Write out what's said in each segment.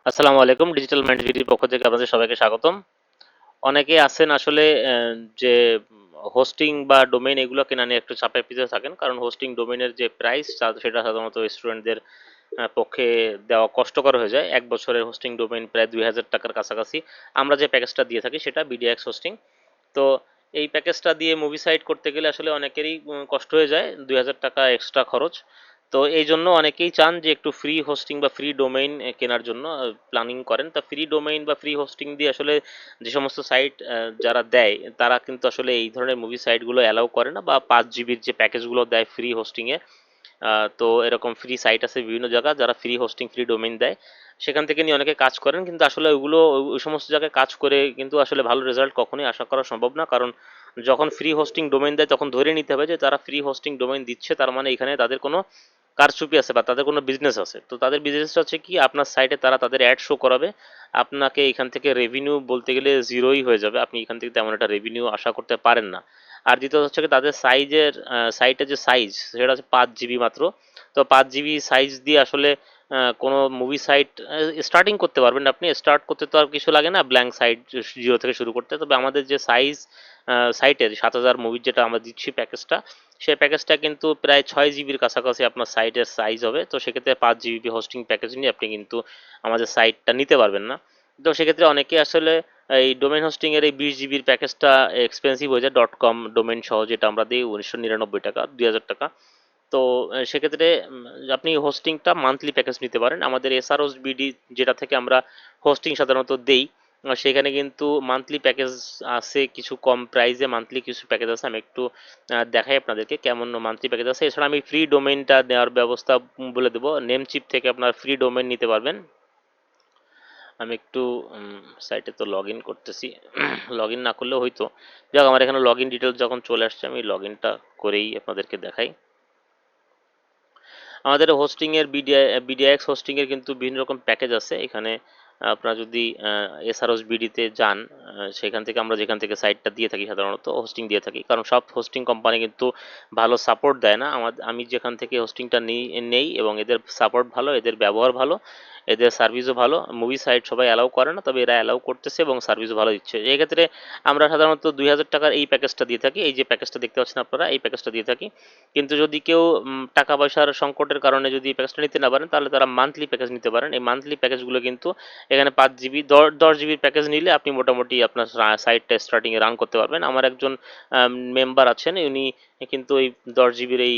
আসসালামু আলাইকুম। Digital mind ভিডির পক্ষ থেকে আপনাদের সবাইকে স্বাগতম। অনেকেই আছেন আসলে যে হোস্টিং বা ডোমেইন এগুলো কেনা নিয়ে একটু চাপের পিছনে থাকেন, কারণ হোস্টিং ডোমেইনের যে প্রাইস সেটা সাধারণত স্টুডেন্টদের পক্ষে দেওয়া কষ্টকর হয়ে যায়। এক বছরের হোস্টিং ডোমেইন প্রায় 2000 টাকার কাছাকাছি। আমরা যে প্যাকেজটা দিয়ে থাকি সেটা বিডিএক্স হোস্টিং। তো এই প্যাকেজটা দিয়ে মুভি সাইট করতে গেলে আসলে অনেকেরই কষ্ট হয়ে যায়, 2000 টাকা এক্সট্রা খরচ। তো এই জন্য অনেকেই চান যে একটু ফ্রি হোস্টিং বা ফ্রি ডোমেইন কেনার জন্য প্ল্যানিং করেন। তা ফ্রি ডোমেইন বা ফ্রি হোস্টিং দিয়ে আসলে যে সমস্ত সাইট যারা দেয়, তারা কিন্তু আসলে এই ধরনের মুভি সাইটগুলো অ্যালাউ করে না, বা 5 জিবির যে প্যাকেজগুলো দেয় ফ্রি হোস্টিংয়ে। তো এরকম ফ্রি সাইট আছে বিভিন্ন জায়গা যারা ফ্রি হোস্টিং ফ্রি ডোমেইন দেয়, সেখান থেকে নিয়ে অনেকে কাজ করেন, কিন্তু আসলে ওইগুলো ওই সমস্ত জায়গায় কাজ করে কিন্তু আসলে ভালো রেজাল্ট কখনোই আশা করা সম্ভব না। কারণ যখন ফ্রি হোস্টিং ডোমেইন দেয় তখন ধরে নিতে হবে যে তারা ফ্রি হোস্টিং ডোমেইন দিচ্ছে, তার মানে এখানে তাদের কোনো কারচুপি আছে বা তাদের কোনো বিজনেস আছে। তো তাদের বিজনেসটা হচ্ছে কি, আপনার সাইটে তারা তাদের অ্যাড শো করাবে, আপনাকে এখান থেকে রেভিনিউ বলতে গেলে জিরোই হয়ে যাবে, আপনি এখান থেকে তেমন একটা রেভিনিউ আশা করতে পারেন না। আর দ্বিতীয়ত হচ্ছে কি, তাদের সাইটের যে সাইজ সেটা হচ্ছে 5 জিবি মাত্র। তো 5 জিবি সাইজ দিয়ে আসলে কোনো মুভি সাইট স্টার্টিং করতে পারবেন না। আপনি স্টার্ট করতে তো আর কিছু লাগে না, ব্ল্যাঙ্ক সাইট জিরো থেকে শুরু করতে। তবে আমাদের যে সাইটের 7,000 মুভির যেটা আমরা দিচ্ছি প্যাকেজটা, সেই প্যাকেজটা কিন্তু প্রায় 6 জিবির কাছাকাছি আপনার সাইটের সাইজ হবে। তো সেক্ষেত্রে 5 জিবি হোস্টিং প্যাকেজ নিয়ে আপনি কিন্তু আমাদের সাইটটা নিতে পারবেন না। তো সেক্ষেত্রে অনেকে আসলে এই ডোমেন হোস্টিং এর এই 20 জিবির প্যাকেজটা এক্সপেন্সিভ হয়ে যায়। .com ডোমেন সহ যেটা আমরা দিই 1999 টাকা, 2000 টাকা। তো সেক্ষেত্রে আপনি হোস্টিংটা মান্থলি প্যাকেজ নিতে পারেন। আমাদের এসআরওস বিডি যেটা থেকে আমরা হোস্টিং সাধারণত দেই, সেখানে কিন্তু মান্থলি প্যাকেজ আছে, কিছু কম প্রাইসে মান্থলি কিছু প্যাকেজ আছে। আমি একটু দেখাই আপনাদেরকে কেমন মান্থলি প্যাকেজ আছে। এছাড়া আমি ফ্রি ডোমেইনটা দেওয়ার ব্যবস্থা বলে দেবো। নেমচিপ থেকে আপনার ফ্রি ডোমেইন নিতে পারবেন। আমি একটু সাইটে তো লগ ইন করতেছি, লগ ইন না করলেও হয়তো। যাক, আমার এখানে লগ ইন ডিটেলস যখন চলে আসছে, আমি লগ ইনটা করেই আপনাদেরকে দেখাই। আমাদের হোস্টিং এর বিডিএক্স হোস্টিং এর কিন্তু বিভিন্ন রকম প্যাকেজ আছে এখানে। আপনারা যদি এসআরওস বিডিতে যান, সেখান থেকে আমরা যেখান থেকে সাইটটা দিয়ে থাকি সাধারণত হোস্টিং দিয়ে থাকি, কারণ সব হোস্টিং কোম্পানি কিন্তু ভালো সাপোর্ট দেয় না। আমি যেখান থেকে হোস্টিংটা নেই এবং এদের সাপোর্ট ভালো, এদের ব্যবহার ভালো, এদের সার্ভিসও ভালো। মুভি সাইট সবাই অ্যালাউ করে না, তবে এরা অ্যালাউ করতেছে এবং সার্ভিসও ভালো দিচ্ছে। এই ক্ষেত্রে আমরা সাধারণত 2000 টাকার এই প্যাকেজটা দিয়ে থাকি। এই যে প্যাকেজটা দেখতে পাচ্ছেন আপনারা, এই প্যাকেজটা দিয়ে থাকি। কিন্তু যদি কেউ টাকা পয়সার সংকটের কারণে যদি এই প্যাকেজটা নিতে না পারেন, তাহলে তারা মান্থলি প্যাকেজ নিতে পারেন। এই মান্থলি প্যাকেজগুলো কিন্তু এখানে 5 জিবি, 10 জিবির প্যাকেজ নিলে আপনি মোটামুটি আপনার সাইটটা স্টার্টিংয়ে রান করতে পারবেন। আমার একজন মেম্বার আছেন, উনি কিন্তু এই 10 জিবির এই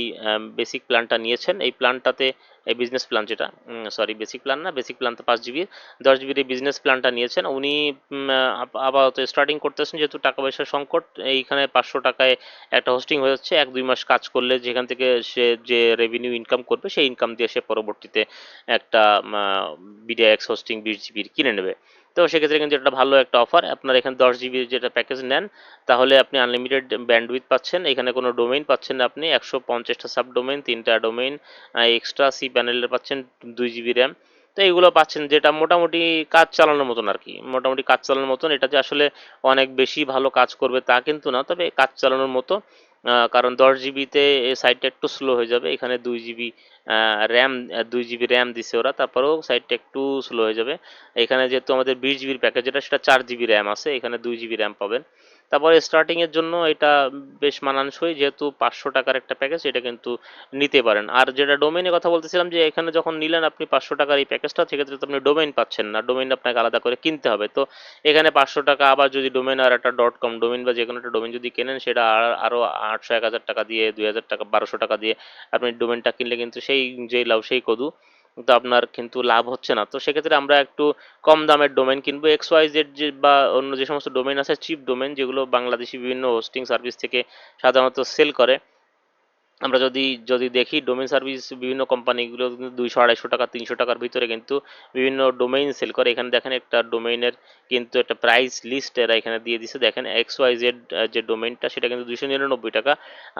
বেসিক প্ল্যানটা নিয়েছেন। এই প্ল্যানটাতে এই বিজনেস প্ল্যান যেটা, সরি বেসিক প্ল্যান না, বেসিক প্ল্যান তো 5 জিবির, 10 জিবির এই বিজনেস প্ল্যানটা নিয়েছেন উনি। আপাতত স্টার্টিং করতেছেন, যেহেতু টাকা পয়সার সংকট। এইখানে 500 টাকায় একটা হোস্টিং হয়ে যাচ্ছে। 1-2 মাস কাজ করলে যেখান থেকে সে যে রেভিনিউ ইনকাম করবে, সেই ইনকাম দিয়ে সে পরবর্তীতে একটা বিডিএক্স হোস্টিং 20 জিবির কিনে নেবে। তো সেক্ষেত্রে কিন্তু এটা ভালো একটা অফার। আপনার এখানে 10 জিবির যেটা প্যাকেজ নেন, তাহলে আপনি আনলিমিটেড ব্যান্ডউইথ পাচ্ছেন। এখানে কোনো ডোমেইন পাচ্ছেন না আপনি, 150টা সাব ডোমেইন, 3টা ডোমেইন এক্সট্রা, সি প্যানেলের পাচ্ছেন, 2 জিবি র্যাম। তো এইগুলো পাচ্ছেন, যেটা মোটামুটি কাজ চালানোর মতন আর কি। মোটামুটি কাজ চালানোর মতন। এটা যে আসলে অনেক বেশি ভালো কাজ করবে তা কিন্তু না, তবে কাজ চালানোর মতো। কারণ 10 জিবিতে এই সাইটটা একটু স্লো হয়ে যাবে। এখানে 2 জিবি র্যাম, 2 জিবি র্যাম দিছে ওরা, তারপরেও সাইটটা একটু স্লো হয়ে যাবে। এখানে যেহেতু আমাদের 20 জিবির প্যাকেজ, যেটা সেটা 4 জিবি র্যাম আছে, এখানে 2 জিবি র্যাম পাবেন। তারপরে স্টার্টিং এর জন্য এটা বেশ মানানসই, যেহেতু 500 টাকার একটা প্যাকেজ, এটা কিন্তু নিতে পারেন। আর যেটা ডোমেইনের কথা বলতেছিলাম, যে এখানে যখন নিলেন আপনি 500 টাকার এই প্যাকেজটা, সেক্ষেত্রে তো আপনি ডোমেইন পাচ্ছেন না, ডোমেইন আপনাকে আলাদা করে কিনতে হবে। তো এখানে 500 টাকা, আবার যদি ডোমেইন আর একটা .com ডোমেইন বা যে কোনো একটা ডোমেইন যদি কেনেন, সেটা আরও 800-1000 টাকা দিয়ে, 2000 টাকা, 1200 টাকা দিয়ে আপনি ডোমেইনটা কিনলে কিন্তু সেই যেই লাভ সেই কদু। কিন্তু আপনার কিন্তু লাভ হচ্ছে না। তো সেক্ষেত্রে আমরা একটু কম দামের ডোমেইন কিনবো। XYZ যে বা অন্য যে সমস্ত ডোমেইন আছে, চিপ ডোমেইন, যেগুলো বাংলাদেশি বিভিন্ন হোস্টিং সার্ভিস থেকে সাধারণত সেল করে। আমরা যদি যদি দেখি ডোমেইন সার্ভিস বিভিন্ন কোম্পানিগুলো কিন্তু 200-250 টাকা, 300 টাকার ভিতরে কিন্তু বিভিন্ন ডোমেইন সেল করে। এখানে দেখেন একটা ডোমেইনের কিন্তু একটা প্রাইস লিস্ট এরা এখানে দিয়ে দিছে। দেখেন XYZ যে ডোমেইনটা, সেটা কিন্তু 299 টাকা।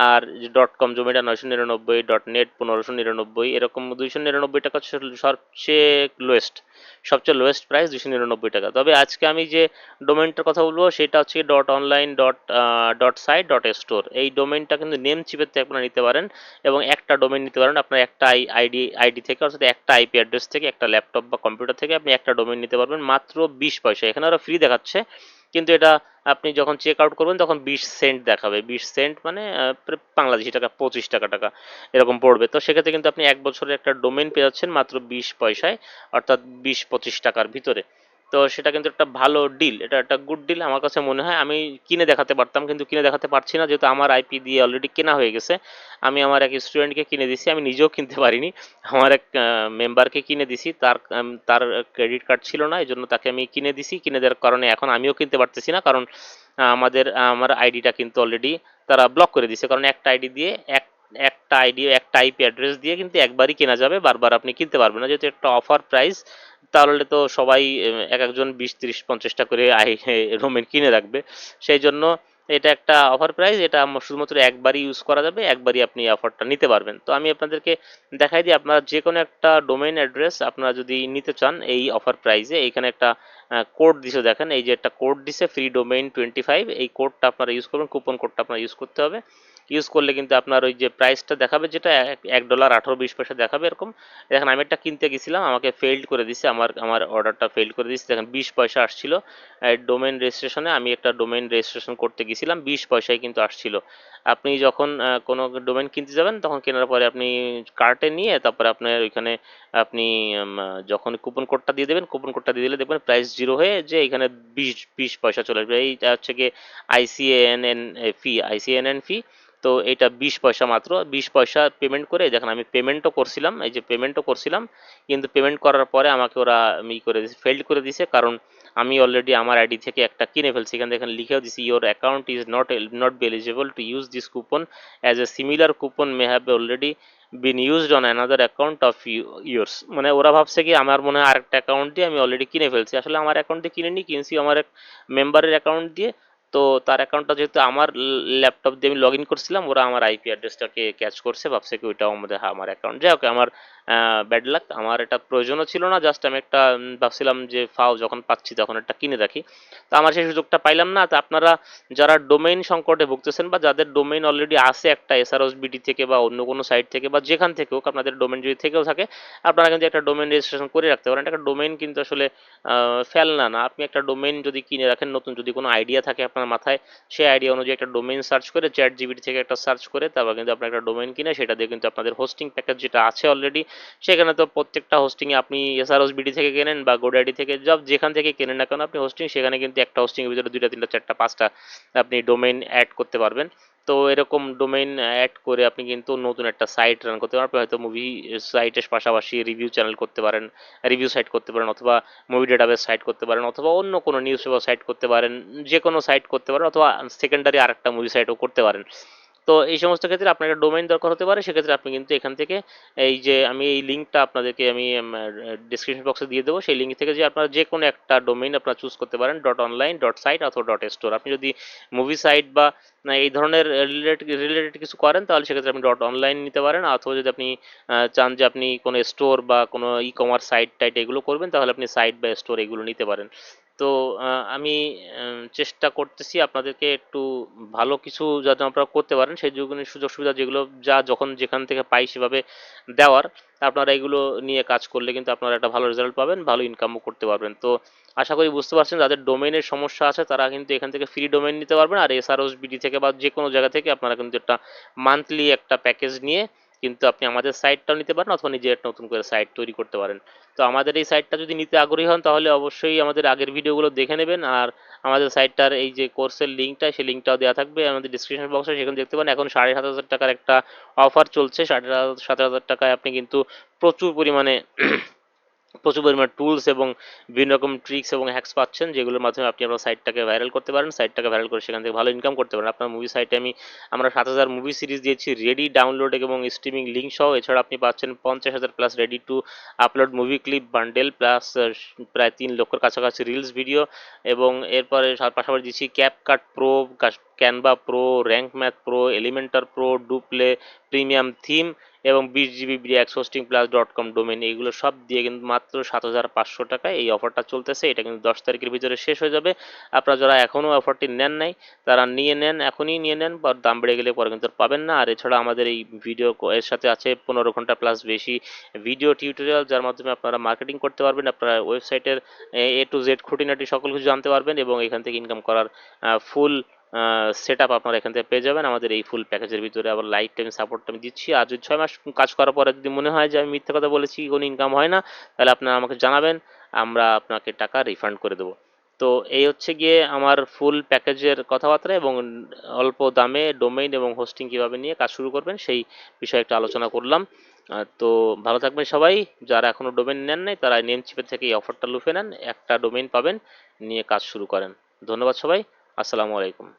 আর যে .com ডোমেইনটা 999, .net 1599, এরকম 299 টাকা সবচেয়ে লোয়েস্ট। সবচেয়ে লোয়েস্ট প্রাইস 299 টাকা। তবে আজকে আমি যে ডোমেনটার কথা বলবো সেটা হচ্ছে .online.site.store। এই ডোমেনটা কিন্তু নেম চিপের থেকে আপনারা নিতে পারেন, এবং একটা ডোমেন নিতে পারেন আপনার একটা আইডি থেকে, অর্থাৎ একটা আইপি অ্যাড্রেস থেকে, একটা ল্যাপটপ বা কম্পিউটার থেকে আপনি একটা ডোমেন নিতে পারবেন মাত্র 20 পয়সা। এখানে ওরা ফ্রি দেখাচ্ছে, কিন্তু এটা আপনি যখন চেক আউট করবেন তখন 20 সেন্ট দেখাবে। 20 সেন্ট মানে বাংলাদেশি টাকা 25 টাকা টাকা এরকম পড়বে। তো সেক্ষেত্রে কিন্তু আপনি 1 বছরের একটা ডোমেন পেয়ে যাচ্ছেন মাত্র 20 পয়সায়, অর্থাৎ 20-25 টাকার ভিতরে। তো সেটা কিন্তু একটা ভালো ডিল, এটা একটা গুড ডিল আমার কাছে মনে হয়। আমি কিনে দেখাতে পারতাম, কিন্তু কিনে দেখাতে পারছি না, যেহেতু আমার আইপি দিয়ে অলরেডি কেনা হয়ে গেছে। আমি আমার এক স্টুডেন্টকে কিনে দিছি, আমি নিজেও কিনতে পারিনি, আমার এক মেম্বারকে কিনে দিছি। তার ক্রেডিট কার্ড ছিল না, এই জন্য তাকে আমি কিনে দিছি। কিনে দেওয়ার কারণে এখন আমিও কিনতে পারতেছি না, কারণ আমার আইডিটা কিন্তু অলরেডি তারা ব্লক করে দিছে। কারণ একটা আইডি দিয়ে একটা আইডি একটা আইপি অ্যাড্রেস দিয়ে কিন্তু একবারই কেনা যাবে, বারবার আপনি কিনতে পারবেন না। যেহেতু একটা অফার প্রাইস, তাহলে তো সবাই এক একজন 20-30-50টা করে রোমেন কিনে রাখবে। সেই জন্য এটা একটা অফার প্রাইস, এটা শুধুমাত্র একবারই ইউজ করা যাবে, একবারই আপনি অফারটা নিতে পারবেন। তো আমি আপনাদেরকে দেখাই দিই, আপনারা যে কোনো একটা ডোমেইন অ্যাড্রেস আপনারা যদি নিতে চান এই অফার প্রাইসে, এইখানে একটা কোড দিছে দেখেন, এই যে একটা কোড দিছে ফ্রি ডোমেইন 25, এই কোডটা আপনারা ইউজ করবেন, কুপন কোডটা আপনারা ইউজ করতে হবে। ইউজ করলে কিন্তু আপনার ওই যে প্রাইসটা দেখাবে, যেটা $1.18-20 দেখাবে এরকম। দেখেন আমি একটা কিনতে গেছিলাম, আমাকে ফেইল্ড করে দিছে, আমার অর্ডারটা ফেইল্ড করে দিচ্ছে। দেখেন 20 পয়সা আসছিল ডোমেইন রেজিস্ট্রেশনে। আমি একটা ডোমেইন রেজিস্ট্রেশন করতে গেছিলাম, 20 পয়সায় কিন্তু আসছিল। আপনি যখন কোনো ডোমেইন কিনতে যাবেন, তখন কেনার পরে আপনি কার্টে নিয়ে তারপরে আপনার ওইখানে আপনি যখন কুপন কোডটা দিয়ে দেবেন, কুপন কোডটা দিয়ে দিলে দেখবেন প্রাইস জিরো হয়ে যে এখানে 20 পয়সা চলে আসবে। এইটা হচ্ছে কি আইসিএনএন ফি। তো এটা 20 পয়সা, মাত্র 20 পয়সা পেমেন্ট করে। দেখেন আমি পেমেন্টও করছিলাম, এই যে পেমেন্টও করছিলাম, কিন্তু পেমেন্ট করার পরে আমাকে ওরা করে দিছে, ফেল্ড করে দিছে। কারণ আমি অলরেডি আমার আইডি থেকে একটা কিনে ফেলছি। এখানে দেখেন লিখেও দিছি, your account is not be eligible to use this coupon, as a similar coupon may have already been used on another account of years. মানে ওরা ভাবছে কি আমার মনে হয় আরেকটা অ্যাকাউন্ট দিয়ে আমি অলরেডি কিনে ফেলছি। আসলে আমার অ্যাকাউন্ট দিয়ে কিনছি আমার এক মেম্বারের অ্যাকাউন্ট দিয়ে। তো তার অ্যাকাউন্টটা যেহেতু আমার ল্যাপটপ দিয়ে আমি লগ ইন করছিলাম, ওরা আমার আইপি অ্যাড্রেসটাকে ক্যাচ করছে, ভাবছে কি ওইটাও আমার অ্যাকাউন্ট। যাই হোক, আমার ব্যাড লাক, আমার এটা প্রয়োজনও ছিল না। জাস্ট আমি একটা ভাবছিলাম যে ফাও যখন পাচ্ছি তখন একটা কিনে রাখি। তো আমার সেই সুযোগটা পাইলাম না। তো আপনারা যারা ডোমেইন সংকটে ভুগতেছেন, বা যাদের ডোমেইন অলরেডি আছে একটা এসআরওস বিডি থেকে বা অন্য কোনো সাইট থেকে বা যেখান থেকে হোক, আপনাদের ডোমেইন যদি থেকেও থাকে, আপনারা কিন্তু একটা ডোমেইন রেজিস্ট্রেশন করে রাখতে পারেন। একটা ডোমেইন কিন্তু আসলে ফেলনা না। আপনি একটা ডোমেইন যদি কিনে রাখেন, নতুন যদি কোনো আইডিয়া থাকে আপনার মাথায়, সেই আইডিয়া অনুযায়ী একটা ডোমেইন সার্চ করে, চ্যাট জিপিটি থেকে একটা সার্চ করে, তারপর কিন্তু আপনার একটা ডোমেইন কিনে সেটা দিয়ে কিন্তু আপনাদের হোস্টিং প্যাকেজ যেটা আছে অলরেডি, সেখানে তো প্রত্যেকটা হোস্টিংয়ে আপনি এসআরওস বিডি থেকে কেনেন বা গোডাইডি থেকে, যেখান থেকে কেনেন না কেন আপনি হোস্টিং, সেখানে কিন্তু একটা হোস্টিংয়ের ভিতরে 2টা 3টা 4টা 5টা আপনি ডোমেইন অ্যাড করতে পারবেন। তো এরকম ডোমেইন অ্যাড করে আপনি কিন্তু নতুন একটা সাইট রান করতে পারেন। আপনি হয়তো মুভি সাইটের পাশাপাশি রিভিউ চ্যানেল করতে পারেন, রিভিউ সাইট করতে পারেন, অথবা মুভি ডেটাবেস সাইট করতে পারেন, অথবা অন্য কোনো নিউজ পেপার সাইট করতে পারেন, যে কোনো সাইট করতে পারেন, অথবা সেকেন্ডারি আরেকটা মুভি সাইটও করতে পারেন। তো এই সমস্ত ক্ষেত্রে আপনার একটা ডোমেইন দরকার হতে পারে। সেক্ষেত্রে আপনি কিন্তু এখান থেকে এই যে আমি এই লিঙ্কটা আপনাদেরকে আমি ডিসক্রিপশন বক্সে দিয়ে দেবো, সেই লিঙ্ক থেকে যে আপনারা যে কোনো একটা ডোমেইন আপনারা চুজ করতে পারেন, .online.site অথবা .store। আপনি যদি মুভি সাইট বা এই ধরনের রিলেটেড কিছু করেন, তাহলে সেক্ষেত্রে আপনি .online নিতে পারেন। অথবা যদি আপনি চান যে আপনি কোনো স্টোর বা কোনো ই কমার্স সাইট টাইট এগুলো করবেন, তাহলে আপনি সাইট বা স্টোর এগুলো নিতে পারেন। তো আমি চেষ্টা করতেছি আপনাদেরকে একটু ভালো কিছু যাতে আপনারা করতে পারেন, সেই জন্য সুযোগ সুবিধা যেগুলো যা যখন যেখান থেকে পাই সেভাবে দেওয়ার। আপনারা এগুলো নিয়ে কাজ করলে কিন্তু আপনারা একটা ভালো রেজাল্ট পাবেন, ভালো ইনকামও করতে পারবেন। তো আশা করি বুঝতে পারছেন, যাদের ডোমেইনের সমস্যা আছে তারা কিন্তু এখান থেকে ফ্রি ডোমেইন নিতে পারবেন। আর এসআরওস বিডি থেকে বা যে কোনো জায়গা থেকে আপনারা কিন্তু একটা মান্থলি একটা প্যাকেজ নিয়ে কিন্তু আপনি আমাদের সাইটটাও নিতে পারেন, অথবা নিজে একটা নতুন করে সাইট তৈরি করতে পারেন। তো আমাদের এই সাইটটা যদি নিতে আগ্রহী হন, তাহলে অবশ্যই আমাদের আগের ভিডিওগুলো দেখে নেবেন। আর আমাদের সাইটটার এই যে কোর্সের লিঙ্কটা, সেই লিঙ্কটাও দেওয়া থাকবে আমাদের ডিসক্রিপশন বক্সে, সেখানে দেখতে পারেন। এখন 7,500 টাকার একটা অফার চলছে। 7,500 টাকায় আপনি কিন্তু প্রচুর পরিমাণে টুলস এবং বিভিন্ন রকম ট্রিক্স এবং হ্যাক্স পাচ্ছেন, যেগুলোর মাধ্যমে আপনি আপনার সাইটটাকে ভাইরাল করতে পারেন। সাইটটাকে ভাইরাল করে সেখান থেকে ভালো ইনকাম করতে পারেন। আপনার মুভি সাইটে আমরা 7,000 মুভি সিরিজ দিয়েছি রেডি ডাউনলোড এবং স্ট্রিমিং লিঙ্ক সহ। এছাড়া আপনি পাচ্ছেন 50,000 plus ready to upload movie clip bundle, plus প্রায় 3 লক্ষের কাছাকাছি রিলস ভিডিও। এবং এরপরে পাশাপাশি দিচ্ছি CapCut pro, Canva pro, Rank Math pro, Elementor pro, DooPlay, premium theme এবং 20 GB BDX hosting plus .com domain, এইগুলো সব দিয়ে কিন্তু মাত্র 7,500 টাকায় এই অফারটা চলতেছে। এটা কিন্তু 10 তারিখের ভিতরে শেষ হয়ে যাবে। আপনারা যারা এখনও অফারটি নেন নাই তারা নিয়ে নেন, এখনই নিয়ে নেন, বা দাম বেড়ে গেলে পরে কিন্তু আর পাবেন না। আর এছাড়া আমাদের এই ভিডিও এর সাথে আছে 15 ঘন্টা প্লাস বেশি ভিডিও টিউটোরিয়াল, যার মাধ্যমে আপনারা মার্কেটিং করতে পারবেন, আপনারা ওয়েবসাইটের A to Z খুঁটিনাটি সকল কিছু জানতে পারবেন এবং এখান থেকে ইনকাম করার ফুল সেট আপ আপনারা এখান থেকে পেয়ে যাবেন আমাদের এই ফুল প্যাকেজের ভিতরে। আবার লাইফ টাইম সাপোর্ট আমি দিচ্ছি। আর যদি 6 মাস কাজ করার পরে যদি মনে হয় যে আমি মিথ্যা কথা বলেছি, কোনো ইনকাম হয় না, তাহলে আপনারা আমাকে জানাবেন, আমরা আপনাকে টাকা রিফান্ড করে দেবো। তো এই হচ্ছে গিয়ে আমার ফুল প্যাকেজের কথাবার্তা, এবং অল্প দামে ডোমেইন এবং হোস্টিং কিভাবে নিয়ে কাজ শুরু করবেন সেই বিষয়ে একটা আলোচনা করলাম। তো ভালো থাকবেন সবাই। যারা এখনো ডোমেইন নেন নাই তারা নেমচিপের থেকে এই অফারটা লুফে নেন, একটা ডোমেইন পাবেন, নিয়ে কাজ শুরু করেন। ধন্যবাদ সবাই, আসসালামু আলাইকুম।